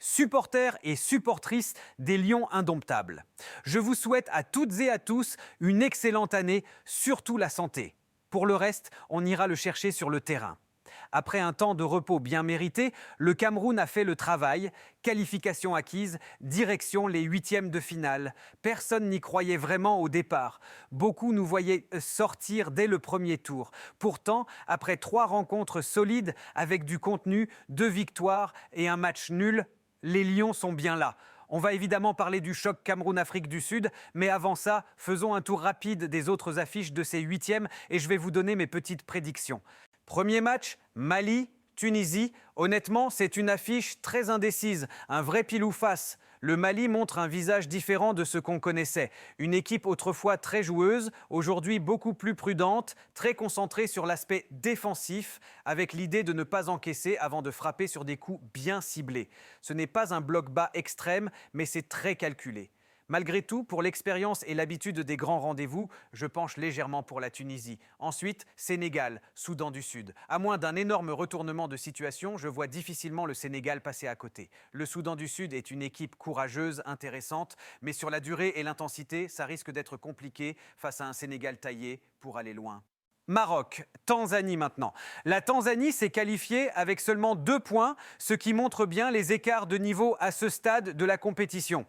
supporters et supportrices des Lions indomptables. Je vous souhaite à toutes et à tous une excellente année, surtout la santé. Pour le reste, on ira le chercher sur le terrain. Après un temps de repos bien mérité, le Cameroun a fait le travail. Qualification acquise, direction les huitièmes de finale. Personne n'y croyait vraiment au départ. Beaucoup nous voyaient sortir dès le premier tour. Pourtant, après 3 rencontres solides avec du contenu, 2 victoires et un match nul, les Lions sont bien là. On va évidemment parler du choc Cameroun-Afrique du Sud, mais avant ça, faisons un tour rapide des autres affiches de ces huitièmes et je vais vous donner mes petites prédictions. Premier match, Mali, Tunisie. Honnêtement, c'est une affiche très indécise, un vrai pile ou face. Le Mali montre un visage différent de ce qu'on connaissait. Une équipe autrefois très joueuse, aujourd'hui beaucoup plus prudente, très concentrée sur l'aspect défensif, avec l'idée de ne pas encaisser avant de frapper sur des coups bien ciblés. Ce n'est pas un bloc bas extrême, mais c'est très calculé. Malgré tout, pour l'expérience et l'habitude des grands rendez-vous, je penche légèrement pour la Tunisie. Ensuite, Sénégal, Soudan du Sud. À moins d'un énorme retournement de situation, je vois difficilement le Sénégal passer à côté. Le Soudan du Sud est une équipe courageuse, intéressante, mais sur la durée et l'intensité, ça risque d'être compliqué face à un Sénégal taillé pour aller loin. Maroc, Tanzanie maintenant. La Tanzanie s'est qualifiée avec seulement 2 points, ce qui montre bien les écarts de niveau à ce stade de la compétition.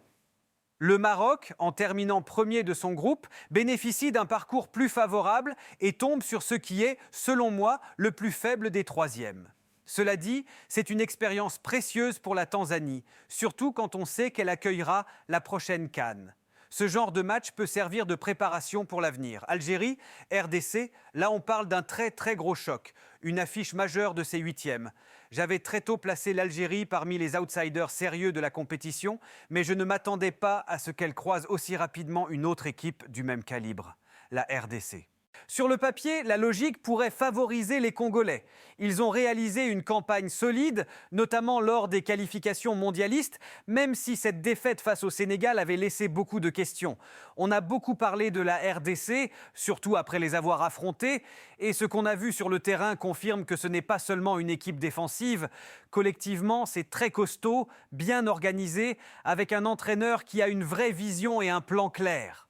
Le Maroc, en terminant premier de son groupe, bénéficie d'un parcours plus favorable et tombe sur ce qui est, selon moi, le plus faible des troisièmes. Cela dit, c'est une expérience précieuse pour la Tanzanie, surtout quand on sait qu'elle accueillera la prochaine CAN. Ce genre de match peut servir de préparation pour l'avenir. Algérie, RDC, là on parle d'un très gros choc, une affiche majeure de ces huitièmes. J'avais très tôt placé l'Algérie parmi les outsiders sérieux de la compétition, mais je ne m'attendais pas à ce qu'elle croise aussi rapidement une autre équipe du même calibre, la RDC. Sur le papier, la logique pourrait favoriser les Congolais. Ils ont réalisé une campagne solide, notamment lors des qualifications mondialistes, même si cette défaite face au Sénégal avait laissé beaucoup de questions. On a beaucoup parlé de la RDC, surtout après les avoir affrontés, et ce qu'on a vu sur le terrain confirme que ce n'est pas seulement une équipe défensive. Collectivement, c'est très costaud, bien organisé, avec un entraîneur qui a une vraie vision et un plan clair.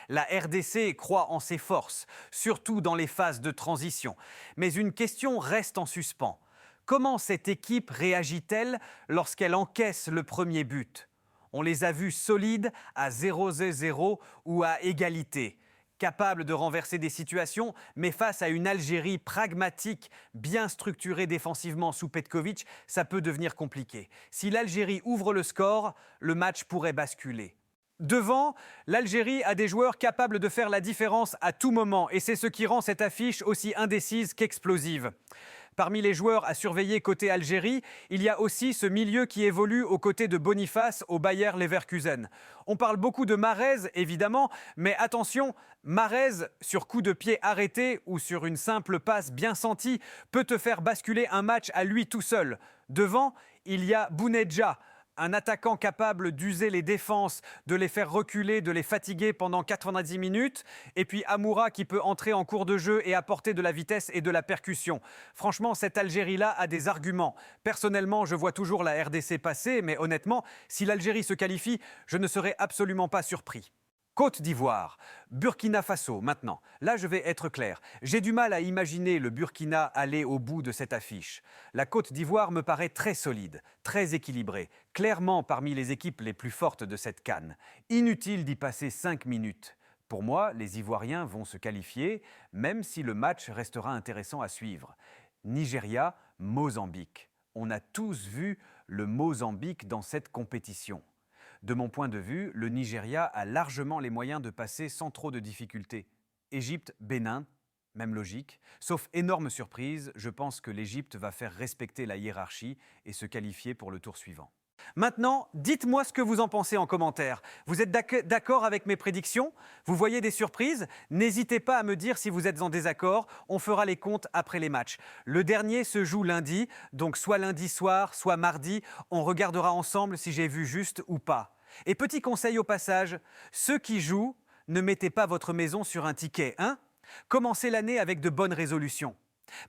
La RDC croit en ses forces, surtout dans les phases de transition. Mais une question reste en suspens. Comment cette équipe réagit-elle lorsqu'elle encaisse le premier but? On les a vus solides à 0-0 ou à égalité. Capables de renverser des situations, mais face à une Algérie pragmatique, bien structurée défensivement sous Petkovic, ça peut devenir compliqué. Si l'Algérie ouvre le score, le match pourrait basculer. Devant, l'Algérie a des joueurs capables de faire la différence à tout moment et c'est ce qui rend cette affiche aussi indécise qu'explosive. Parmi les joueurs à surveiller côté Algérie, il y a aussi ce milieu qui évolue aux côtés de Boniface au Bayer Leverkusen. On parle beaucoup de Mahrez, évidemment, mais attention, Mahrez, sur coup de pied arrêté ou sur une simple passe bien sentie, peut te faire basculer un match à lui tout seul. Devant, il y a Bounedjah, un attaquant capable d'user les défenses, de les faire reculer, de les fatiguer pendant 90 minutes. Et puis Amoura qui peut entrer en cours de jeu et apporter de la vitesse et de la percussion. Franchement, cette Algérie-là a des arguments. Personnellement, je vois toujours la RDC passer, mais honnêtement, si l'Algérie se qualifie, je ne serais absolument pas surpris. Côte d'Ivoire, Burkina Faso maintenant. Là, je vais être clair. J'ai du mal à imaginer le Burkina aller au bout de cette affiche. La Côte d'Ivoire me paraît très solide, très équilibrée, clairement parmi les équipes les plus fortes de cette CAN. Inutile d'y passer 5 minutes. Pour moi, les Ivoiriens vont se qualifier, même si le match restera intéressant à suivre. Nigeria, Mozambique. On a tous vu le Mozambique dans cette compétition. De mon point de vue, le Nigeria a largement les moyens de passer sans trop de difficultés. Égypte, Bénin, même logique. Sauf énorme surprise, je pense que l'Égypte va faire respecter la hiérarchie et se qualifier pour le tour suivant. Maintenant, dites-moi ce que vous en pensez en commentaire. Vous êtes d'accord avec mes prédictions? Vous voyez des surprises? N'hésitez pas à me dire si vous êtes en désaccord. On fera les comptes après les matchs. Le dernier se joue lundi, donc soit lundi soir, soit mardi. On regardera ensemble si j'ai vu juste ou pas. Et petit conseil au passage, ceux qui jouent, ne mettez pas votre maison sur un ticket, hein? Commencez l'année avec de bonnes résolutions.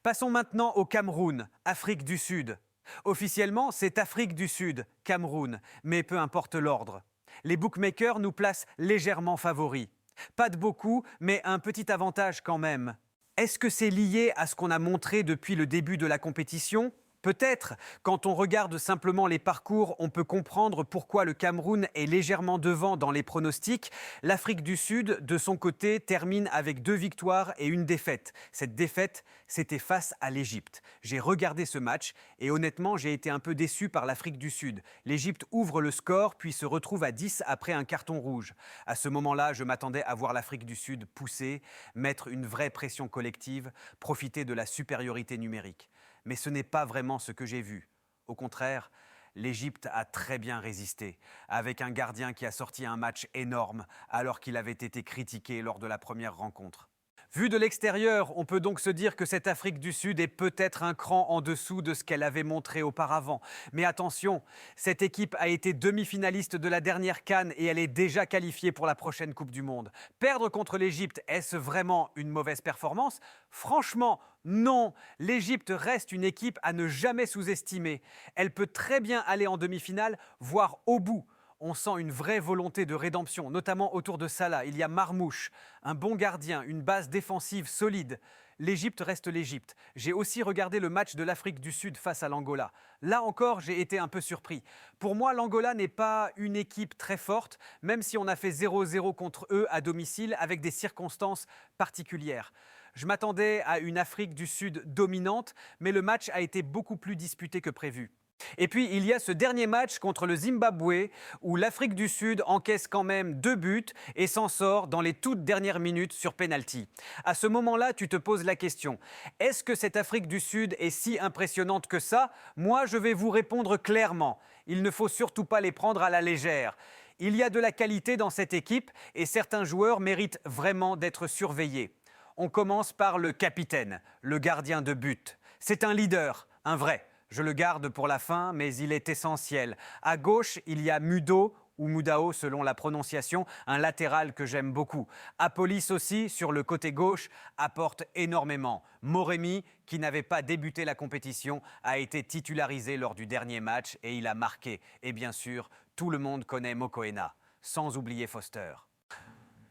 Passons maintenant au Cameroun, Afrique du Sud. Officiellement, c'est Afrique du Sud, Cameroun, mais peu importe l'ordre. Les bookmakers nous placent légèrement favoris. Pas de beaucoup, mais un petit avantage quand même. Est-ce que c'est lié à ce qu'on a montré depuis le début de la compétition ? Peut-être. Quand on regarde simplement les parcours, on peut comprendre pourquoi le Cameroun est légèrement devant dans les pronostics. L'Afrique du Sud, de son côté, termine avec 2 victoires et 1 défaite. Cette défaite, c'était face à l'Égypte. J'ai regardé ce match et honnêtement, j'ai été un peu déçu par l'Afrique du Sud. L'Égypte ouvre le score puis se retrouve à 10 après un carton rouge. À ce moment-là, je m'attendais à voir l'Afrique du Sud pousser, mettre une vraie pression collective, profiter de la supériorité numérique. Mais ce n'est pas vraiment ce que j'ai vu. Au contraire, l'Égypte a très bien résisté, avec un gardien qui a sorti un match énorme alors qu'il avait été critiqué lors de la première rencontre. Vu de l'extérieur, on peut donc se dire que cette Afrique du Sud est peut-être un cran en dessous de ce qu'elle avait montré auparavant. Mais attention, cette équipe a été demi-finaliste de la dernière CAN et elle est déjà qualifiée pour la prochaine Coupe du Monde. Perdre contre l'Égypte, est-ce vraiment une mauvaise performance ? Franchement, non. L'Égypte reste une équipe à ne jamais sous-estimer. Elle peut très bien aller en demi-finale, voire au bout. On sent une vraie volonté de rédemption, notamment autour de Salah. Il y a Marmouche, un bon gardien, une base défensive solide. L'Égypte reste l'Égypte. J'ai aussi regardé le match de l'Afrique du Sud face à l'Angola. Là encore, j'ai été un peu surpris. Pour moi, l'Angola n'est pas une équipe très forte, même si on a fait 0-0 contre eux à domicile avec des circonstances particulières. Je m'attendais à une Afrique du Sud dominante, mais le match a été beaucoup plus disputé que prévu. Et puis, il y a ce dernier match contre le Zimbabwe où l'Afrique du Sud encaisse quand même 2 buts et s'en sort dans les toutes dernières minutes sur pénalty. À ce moment-là, tu te poses la question, est-ce que cette Afrique du Sud est si impressionnante que ça ? Moi, je vais vous répondre clairement. Il ne faut surtout pas les prendre à la légère. Il y a de la qualité dans cette équipe et certains joueurs méritent vraiment d'être surveillés. On commence par le capitaine, le gardien de but. C'est un leader, un vrai. Je le garde pour la fin, mais il est essentiel. À gauche, il y a Mudo, ou Mudao selon la prononciation, un latéral que j'aime beaucoup. Apolis aussi, sur le côté gauche, apporte énormément. Moremi, qui n'avait pas débuté la compétition, a été titularisé lors du dernier match et il a marqué. Et bien sûr, tout le monde connaît Mokoena, sans oublier Foster.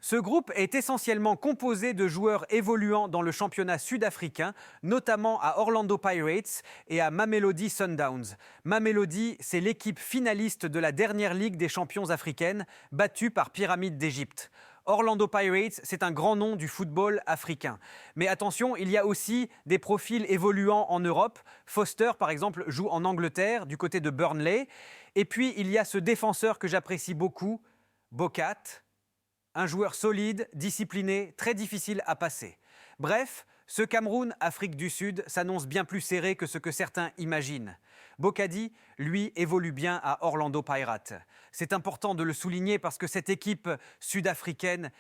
Ce groupe est essentiellement composé de joueurs évoluant dans le championnat sud-africain, notamment à Orlando Pirates et à Mamelodi Sundowns. Mamelodi, c'est l'équipe finaliste de la dernière Ligue des champions africaine, battue par Pyramide d'Égypte. Orlando Pirates, c'est un grand nom du football africain. Mais attention, il y a aussi des profils évoluant en Europe. Foster, par exemple, joue en Angleterre, du côté de Burnley. Et puis, il y a ce défenseur que j'apprécie beaucoup, Bokat. Un joueur solide, discipliné, très difficile à passer. Bref, ce Cameroun-Afrique du Sud s'annonce bien plus serré que ce que certains imaginent. Bokadi, lui, évolue bien à Orlando Pirates. C'est important de le souligner parce que cette équipe sud-africaine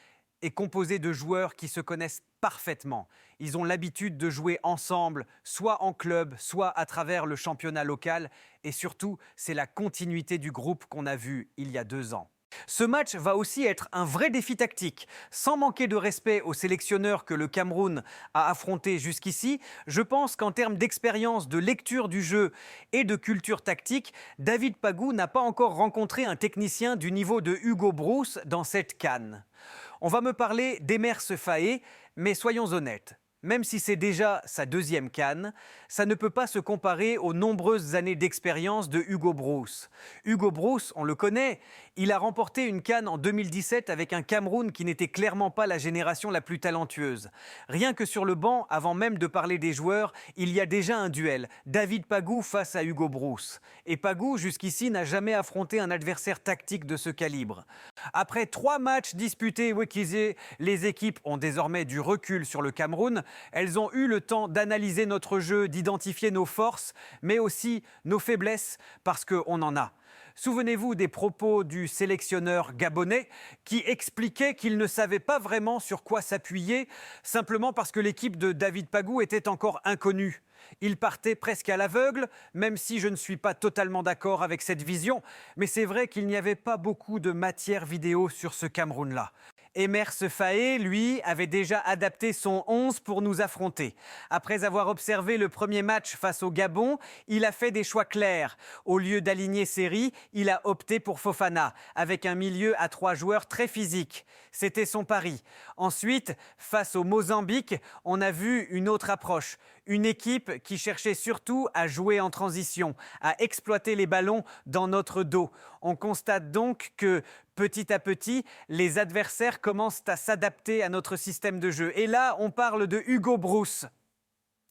est composée de joueurs qui se connaissent parfaitement. Ils ont l'habitude de jouer ensemble, soit en club, soit à travers le championnat local. Et surtout, c'est la continuité du groupe qu'on a vu il y a 2 ans. Ce match va aussi être un vrai défi tactique. Sans manquer de respect aux sélectionneurs que le Cameroun a affrontés jusqu'ici, je pense qu'en termes d'expérience, de lecture du jeu et de culture tactique, David Pagou n'a pas encore rencontré un technicien du niveau de Hugo Broos dans cette CAN. On va me parler d'Emers Faé, mais soyons honnêtes. Même si c'est déjà sa 2e CAN, ça ne peut pas se comparer aux nombreuses années d'expérience de Hugo Broos. Hugo Broos, on le connaît, il a remporté une CAN en 2017 avec un Cameroun qui n'était clairement pas la génération la plus talentueuse. Rien que sur le banc, avant même de parler des joueurs, il y a déjà un duel. David Pagou face à Hugo Broos. Et Pagou, jusqu'ici, n'a jamais affronté un adversaire tactique de ce calibre. Après 3 matchs disputés, Wekizé, les équipes ont désormais du recul sur le Cameroun. Elles ont eu le temps d'analyser notre jeu, d'identifier nos forces, mais aussi nos faiblesses, parce qu'on en a. Souvenez-vous des propos du sélectionneur gabonais qui expliquait qu'il ne savait pas vraiment sur quoi s'appuyer, simplement parce que l'équipe de David Pagou était encore inconnue. Il partait presque à l'aveugle, même si je ne suis pas totalement d'accord avec cette vision, mais c'est vrai qu'il n'y avait pas beaucoup de matière vidéo sur ce Cameroun-là. Emers Faé, lui, avait déjà adapté son 11 pour nous affronter. Après avoir observé le premier match face au Gabon, il a fait des choix clairs. Au lieu d'aligner Seri, il a opté pour Fofana, avec un milieu à 3 joueurs très physiques. C'était son pari. Ensuite, face au Mozambique, on a vu une autre approche. Une équipe qui cherchait surtout à jouer en transition, à exploiter les ballons dans notre dos. On constate donc que, petit à petit, les adversaires commencent à s'adapter à notre système de jeu. Et là, on parle de Hugo Broos,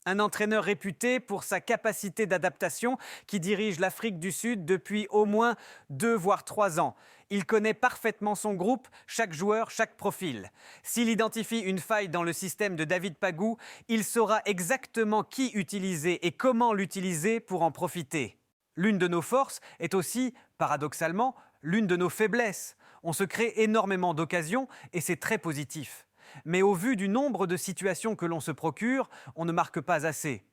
un entraîneur réputé pour sa capacité d'adaptation qui dirige l'Afrique du Sud depuis au moins 2 voire 3 ans. Il connaît parfaitement son groupe, chaque joueur, chaque profil. S'il identifie une faille dans le système de David Pagou, il saura exactement qui utiliser et comment l'utiliser pour en profiter. L'une de nos forces est aussi, paradoxalement, l'une de nos faiblesses. On se crée énormément d'occasions et c'est très positif. Mais au vu du nombre de situations que l'on se procure, on ne marque pas assez.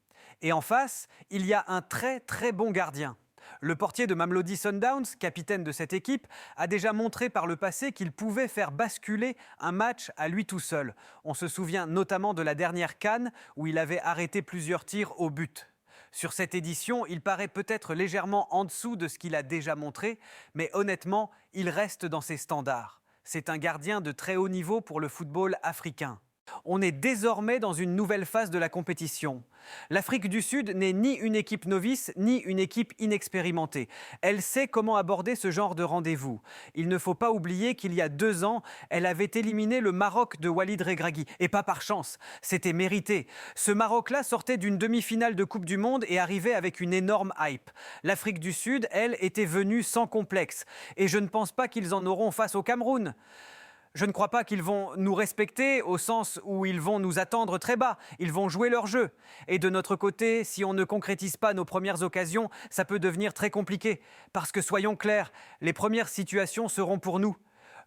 Et en face, il y a un très très bon gardien. Le portier de Mamelodi Sundowns, capitaine de cette équipe, a déjà montré par le passé qu'il pouvait faire basculer un match à lui tout seul. On se souvient notamment de la dernière CAN où il avait arrêté plusieurs tirs au but. Sur cette édition, il paraît peut-être légèrement en dessous de ce qu'il a déjà montré, mais honnêtement, il reste dans ses standards. C'est un gardien de très haut niveau pour le football africain. On est désormais dans une nouvelle phase de la compétition. L'Afrique du Sud n'est ni une équipe novice, ni une équipe inexpérimentée. Elle sait comment aborder ce genre de rendez-vous. Il ne faut pas oublier qu'il y a 2 ans, elle avait éliminé le Maroc de Walid Regragui. Et pas par chance, c'était mérité. Ce Maroc-là sortait d'une demi-finale de Coupe du Monde et arrivait avec une énorme hype. L'Afrique du Sud, elle, était venue sans complexe. Et je ne pense pas qu'ils en auront face au Cameroun. Je ne crois pas qu'ils vont nous respecter au sens où ils vont nous attendre très bas. Ils vont jouer leur jeu. Et de notre côté, si on ne concrétise pas nos premières occasions, ça peut devenir très compliqué. Parce que soyons clairs, les premières situations seront pour nous.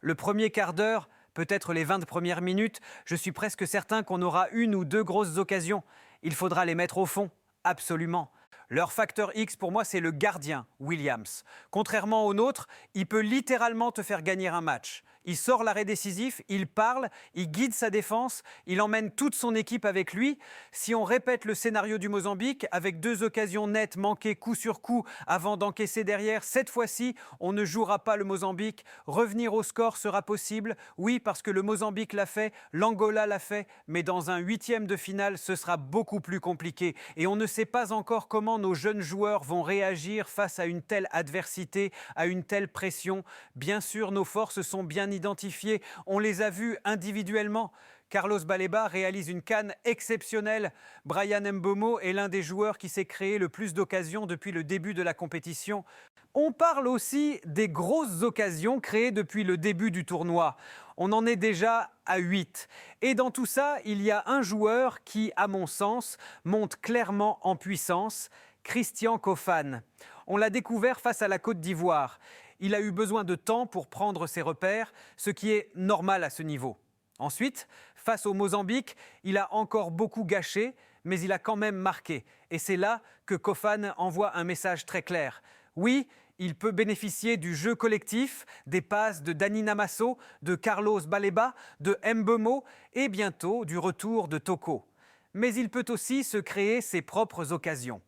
Le premier quart d'heure, peut-être les 20 premières minutes, je suis presque certain qu'on aura 1 ou 2 grosses occasions. Il faudra les mettre au fond, absolument. Leur facteur X, pour moi, c'est le gardien, Williams. Contrairement au nôtre, il peut littéralement te faire gagner un match. Il sort l'arrêt décisif, il parle, il guide sa défense, il emmène toute son équipe avec lui. Si on répète le scénario du Mozambique, avec 2 occasions nettes manquées coup sur coup avant d'encaisser derrière, cette fois-ci, on ne jouera pas le Mozambique. Revenir au score sera possible, oui, parce que le Mozambique l'a fait, l'Angola l'a fait, mais dans un 8e de finale, ce sera beaucoup plus compliqué. Et on ne sait pas encore comment nos jeunes joueurs vont réagir face à une telle adversité, à une telle pression. Bien sûr, nos forces sont bien identifiées. On les a vus individuellement. Carlos Baleba réalise une CAN exceptionnelle. Bryan Mbeumo est l'un des joueurs qui s'est créé le plus d'occasions depuis le début de la compétition. On parle aussi des grosses occasions créées depuis le début du tournoi. On en est déjà à 8. Et dans tout ça, il y a un joueur qui, à mon sens, monte clairement en puissance, Christian Kofan. On l'a découvert face à la Côte d'Ivoire. Il a eu besoin de temps pour prendre ses repères, ce qui est normal à ce niveau. Ensuite, face au Mozambique, il a encore beaucoup gâché, mais il a quand même marqué. Et c'est là que Kofan envoie un message très clair. Oui, il peut bénéficier du jeu collectif, des passes de Dani Namasso, de Carlos Baleba, de Mbeumo et bientôt du retour de Toko. Mais il peut aussi se créer ses propres occasions.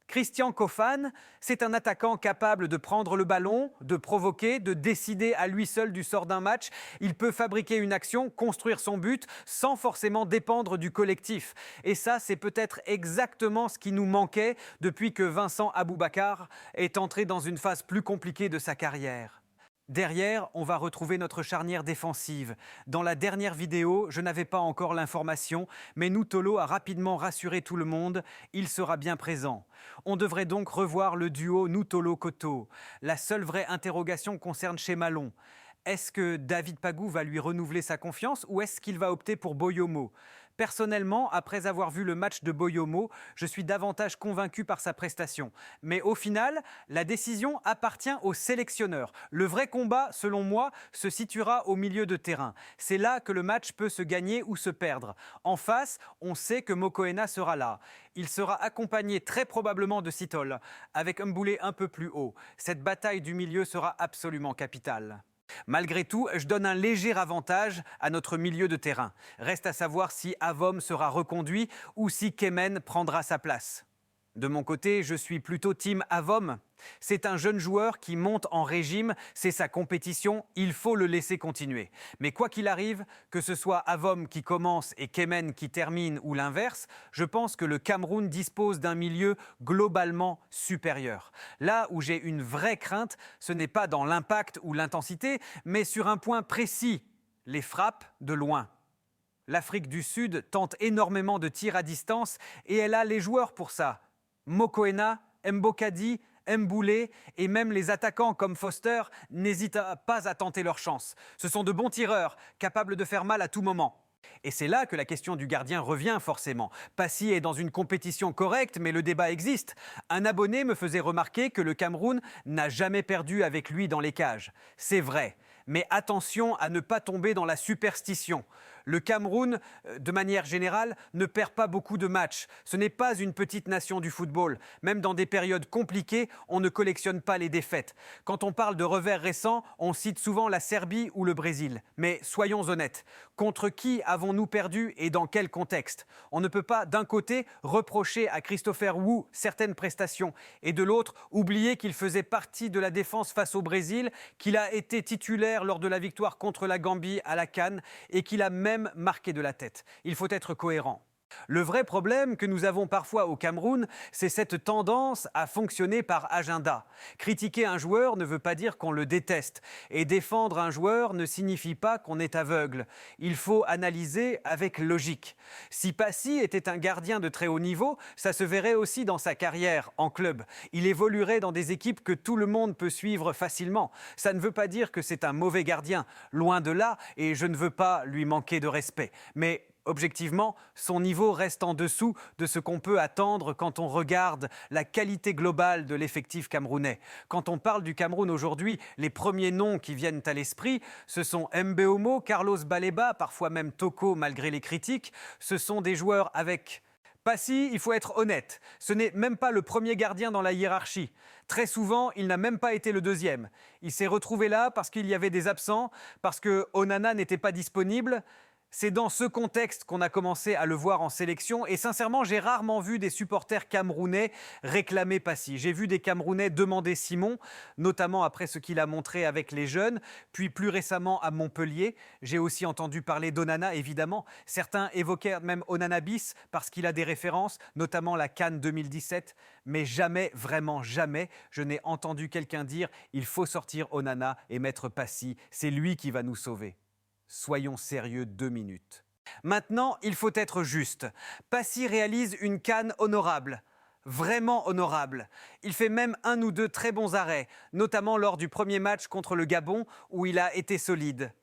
Christian Kofan, c'est un attaquant capable de prendre le ballon, de provoquer, de décider à lui seul du sort d'un match. Il peut fabriquer une action, construire son but, sans forcément dépendre du collectif. Et ça, c'est peut-être exactement ce qui nous manquait depuis que Vincent Aboubakar est entré dans une phase plus compliquée de sa carrière. Derrière, on va retrouver notre charnière défensive. Dans la dernière vidéo, je n'avais pas encore l'information, mais Noutolo a rapidement rassuré tout le monde, il sera bien présent. On devrait donc revoir le duo Noutolo-Koto. La seule vraie interrogation concerne chez Malon. Est-ce que David Pagou va lui renouveler sa confiance ou est-ce qu'il va opter pour Boyomo ? Personnellement, après avoir vu le match de Boyomo, je suis davantage convaincu par sa prestation. Mais au final, la décision appartient au sélectionneur. Le vrai combat, selon moi, se situera au milieu de terrain. C'est là que le match peut se gagner ou se perdre. En face, on sait que Mokoena sera là. Il sera accompagné très probablement de Sitol, avec Mboulé un peu plus haut. Cette bataille du milieu sera absolument capitale. Malgré tout, je donne un léger avantage à notre milieu de terrain. Reste à savoir si Avom sera reconduit ou si Kemen prendra sa place. De mon côté, je suis plutôt team Avom. C'est un jeune joueur qui monte en régime, c'est sa compétition, il faut le laisser continuer. Mais quoi qu'il arrive, que ce soit Avom qui commence et Kemen qui termine ou l'inverse, je pense que le Cameroun dispose d'un milieu globalement supérieur. Là où j'ai une vraie crainte, ce n'est pas dans l'impact ou l'intensité, mais sur un point précis, les frappes de loin. L'Afrique du Sud tente énormément de tirs à distance et elle a les joueurs pour ça. Mokoena, Mbokadi, Mboulé et même les attaquants comme Foster n'hésitent pas à tenter leur chance. Ce sont de bons tireurs, capables de faire mal à tout moment. Et c'est là que la question du gardien revient forcément. Passy est dans une compétition correcte, mais le débat existe. Un abonné me faisait remarquer que le Cameroun n'a jamais perdu avec lui dans les cages. C'est vrai. Mais attention à ne pas tomber dans la superstition. Le Cameroun, de manière générale, ne perd pas beaucoup de matchs. Ce n'est pas une petite nation du football. Même dans des périodes compliquées, on ne collectionne pas les défaites. Quand on parle de revers récents, on cite souvent la Serbie ou le Brésil. Mais soyons honnêtes, contre qui avons-nous perdu et dans quel contexte? On ne peut pas, d'un côté, reprocher à Christopher Wu certaines prestations et de l'autre, oublier qu'il faisait partie de la défense face au Brésil, qu'il a été titulaire lors de la victoire contre la Gambie à la CAN et qu'il a même marqué de la tête. Il faut être cohérent. Le vrai problème que nous avons parfois au Cameroun, c'est cette tendance à fonctionner par agenda. Critiquer un joueur ne veut pas dire qu'on le déteste. Et défendre un joueur ne signifie pas qu'on est aveugle. Il faut analyser avec logique. Si Passy était un gardien de très haut niveau, ça se verrait aussi dans sa carrière en club. Il évoluerait dans des équipes que tout le monde peut suivre facilement. Ça ne veut pas dire que c'est un mauvais gardien. Loin de là, et je ne veux pas lui manquer de respect. Mais objectivement, son niveau reste en dessous de ce qu'on peut attendre quand on regarde la qualité globale de l'effectif camerounais. Quand on parle du Cameroun aujourd'hui, les premiers noms qui viennent à l'esprit, ce sont Mbeumo, Carlos Baleba, parfois même Toko malgré les critiques. Ce sont des joueurs avec Passy, il faut être honnête, ce n'est même pas le premier gardien dans la hiérarchie. Très souvent, il n'a même pas été le deuxième. Il s'est retrouvé là parce qu'il y avait des absents, parce que Onana n'était pas disponible. C'est dans ce contexte qu'on a commencé à le voir en sélection et sincèrement, j'ai rarement vu des supporters camerounais réclamer Passy. J'ai vu des Camerounais demander Simon, notamment après ce qu'il a montré avec les jeunes, puis plus récemment à Montpellier. J'ai aussi entendu parler d'Onana, évidemment. Certains évoquaient même Onana bis parce qu'il a des références, notamment la CAN 2017, mais jamais, vraiment jamais, je n'ai entendu quelqu'un dire « il faut sortir Onana et mettre Passy, c'est lui qui va nous sauver ». Soyons sérieux 2 minutes. Maintenant, il faut être juste. Passy réalise une CAN honorable. Vraiment honorable. Il fait même 1 ou 2 très bons arrêts, notamment lors du premier match contre le Gabon où il a été solide.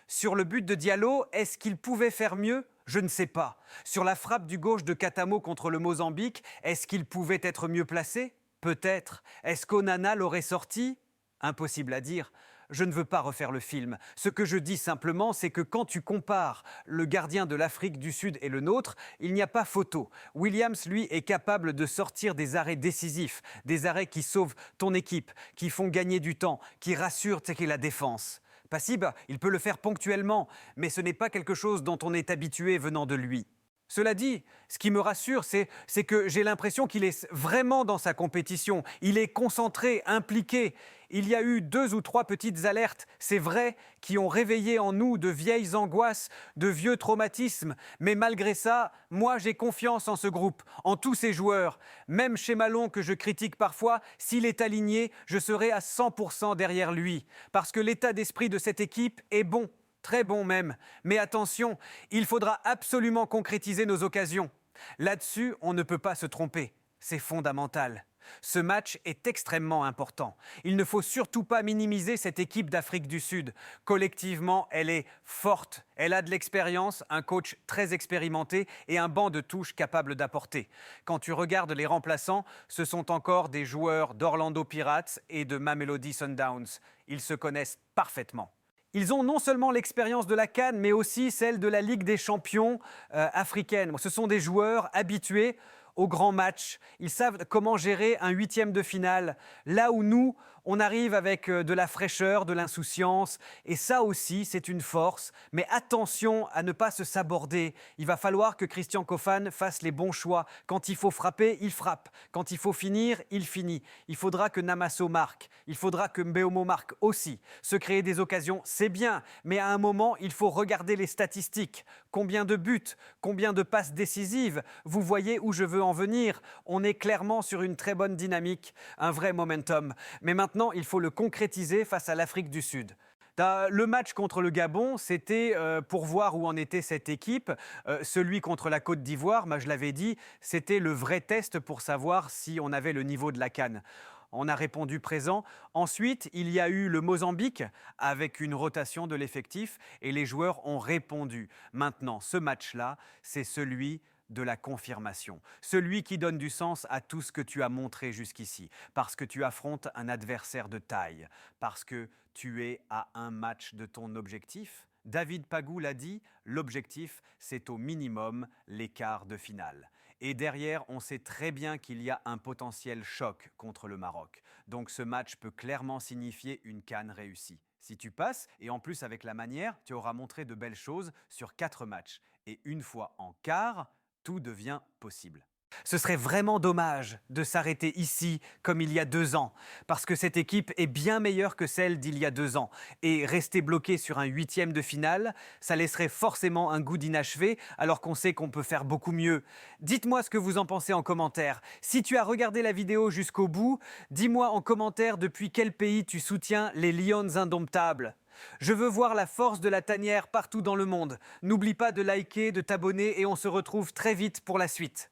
Sur le but de Diallo, est-ce qu'il pouvait faire mieux? Je ne sais pas. Sur la frappe du gauche de Katamo contre le Mozambique, est-ce qu'il pouvait être mieux placé? Peut-être. Est-ce qu'Onana l'aurait sorti? Impossible à dire. Je ne veux pas refaire le film. Ce que je dis simplement, c'est que quand tu compares le gardien de l'Afrique du Sud et le nôtre, il n'y a pas photo. Williams, lui, est capable de sortir des arrêts décisifs, des arrêts qui sauvent ton équipe, qui font gagner du temps, qui rassurent la défense. Passy, il peut le faire ponctuellement, mais ce n'est pas quelque chose dont on est habitué venant de lui. Cela dit, ce qui me rassure, c'est que j'ai l'impression qu'il est vraiment dans sa compétition. Il est concentré, impliqué. Il y a eu 2 ou 3 petites alertes, c'est vrai, qui ont réveillé en nous de vieilles angoisses, de vieux traumatismes. Mais malgré ça, moi j'ai confiance en ce groupe, en tous ces joueurs. Même chez Malon, que je critique parfois, s'il est aligné, je serai à 100% derrière lui. Parce que l'état d'esprit de cette équipe est bon. Très bon même. Mais attention, il faudra absolument concrétiser nos occasions. Là-dessus, on ne peut pas se tromper. C'est fondamental. Ce match est extrêmement important. Il ne faut surtout pas minimiser cette équipe d'Afrique du Sud. Collectivement, elle est forte. Elle a de l'expérience, un coach très expérimenté et un banc de touche capable d'apporter. Quand tu regardes les remplaçants, ce sont encore des joueurs d'Orlando Pirates et de Mamelodi Sundowns. Ils se connaissent parfaitement. Ils ont non seulement l'expérience de la CAN, mais aussi celle de la Ligue des champions africaine. Ce sont des joueurs habitués aux grands matchs. Ils savent comment gérer un 8e de finale. Là où nous, On arrive avec de la fraîcheur, de l'insouciance, et ça aussi, c'est une force. Mais attention à ne pas se saborder. Il va falloir que Christian Kofan fasse les bons choix. Quand il faut frapper, il frappe. Quand il faut finir, il finit. Il faudra que Namasso marque. Il faudra que Mbeumo marque aussi. Se créer des occasions, c'est bien, mais à un moment, il faut regarder les statistiques. Combien de buts? Combien de passes décisives? Vous voyez où je veux en venir. On est clairement sur une très bonne dynamique, un vrai momentum. Mais maintenant, il faut le concrétiser face à l'Afrique du Sud. Le match contre le Gabon, c'était pour voir où en était cette équipe. Celui contre la Côte d'Ivoire, je l'avais dit, c'était le vrai test pour savoir si on avait le niveau de la CAN. On a répondu présent. Ensuite, il y a eu le Mozambique avec une rotation de l'effectif et les joueurs ont répondu. Maintenant, ce match-là, c'est celui de la confirmation. Celui qui donne du sens à tout ce que tu as montré jusqu'ici. Parce que tu affrontes un adversaire de taille. Parce que tu es à un match de ton objectif. David Pagou l'a dit, l'objectif, c'est au minimum les quarts de finale. Et derrière, on sait très bien qu'il y a un potentiel choc contre le Maroc. Donc ce match peut clairement signifier une CAN réussie. Si tu passes, et en plus avec la manière, tu auras montré de belles choses sur 4 matchs. Et une fois en quart, tout devient possible. Ce serait vraiment dommage de s'arrêter ici comme il y a 2 ans, parce que cette équipe est bien meilleure que celle d'il y a 2 ans. Et rester bloqué sur un 8e de finale, ça laisserait forcément un goût d'inachevé, alors qu'on sait qu'on peut faire beaucoup mieux. Dites-moi ce que vous en pensez en commentaire. Si tu as regardé la vidéo jusqu'au bout, dis-moi en commentaire depuis quel pays tu soutiens les Lions indomptables. Je veux voir la force de la tanière partout dans le monde. N'oublie pas de liker, de t'abonner et on se retrouve très vite pour la suite.